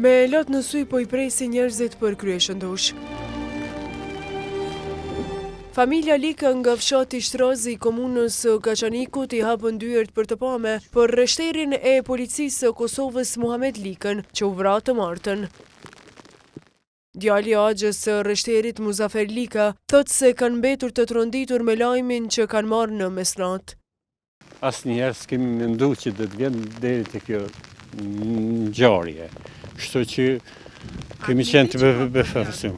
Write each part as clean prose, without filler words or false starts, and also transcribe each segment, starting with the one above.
Me lot në sy po I presi njerëzit për kryeshëndush. Familja Lika nga fshati Shtrozi I komunës Kaçanikut I hapën dyert për të pame për rreshterin e policisë së Kosovës Muhamet Likën, që u vra të martën. Djali I Axhës së rreshterit Muzafer Lika thot se kanë mbetur të tronditur me lajmin që kanë marrë në mesnatë. Asnjëherë s'kemi menduar që do të vjen deri te kjo ngjarje. Kështu që kemi qenë të befasuar.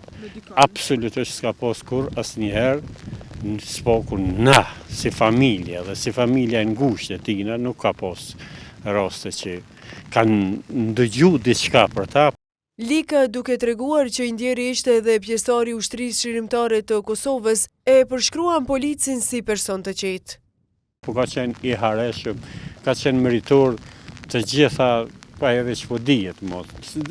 Absolutisht s'ka pas kur asnjëherë s'pokur na si familja dhe si familja e ngushtë e tina nuk ka pas raste që kanë ndëgjuar diçka për ta. Lika duke treguar që I ndjeri ishte edhe pjesëtari I ushtrisë shërimtare të Kosovës e përshkruan policin si person të qetë. Po ka qenë I hareshëm, ka qenë meritor të gjitha pa edhe që po dijet mos.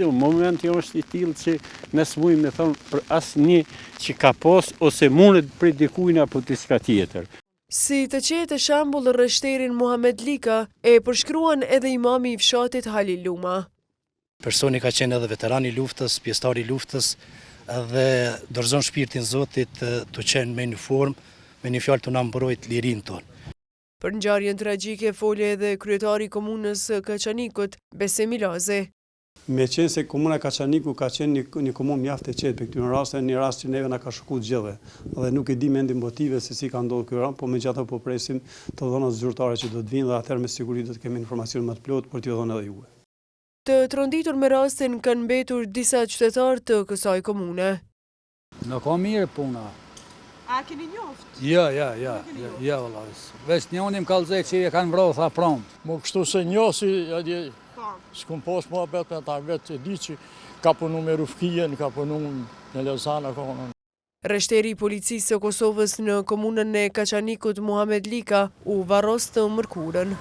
Momenti është I tillë që ne s'mujmë me thonë për asnjë që ka pas ose mundet për dikujt apo diçka tjetër. Si të qetë shembull rreshterin Muhamet Lika e përshkruan edhe imami I fshatit Halil Luma. Personi ka qenë edhe veteran I luftës, pjesëtar I luftës dhe dorëzon shpirtin Zotit të qenë me uniformë, me një fjalë të na mbrojt lirinë tonë. Për ngjarjen tragjike foli edhe kryetari I komunës Kaçanikut, Besim Ilazi. Me qenë se komuna Kaçaniku ka qenë një komunë mjaft e qetë për këtyre raste, një rast që neve na ka shokuar të gjithëve. Dhe nuk e di mendim motive se si ka ndodhur ky rast, po megjithatë po presim të dhënat zyrtare që do të vinë dhe atëherë me siguri do të kemi informacion më të plotë për t'ju dhënë edhe juve. Të tronditur me rastin kanë mbetur disa qytetarë të kësaj komune. Në ka mirë puna. A keni njoft? Ja, valla. Veç njëri më kallëzoi që e kanë vrarë tha prompt. Mo kështu se njosi, s'kum pas mua betë ta vetë di që ka punu me Rufkien, ka punu në Lozana. Rreshteri I policisë së Kosovës në komunën e Kaçanikut Muhamet Lika u varros të mërkurën.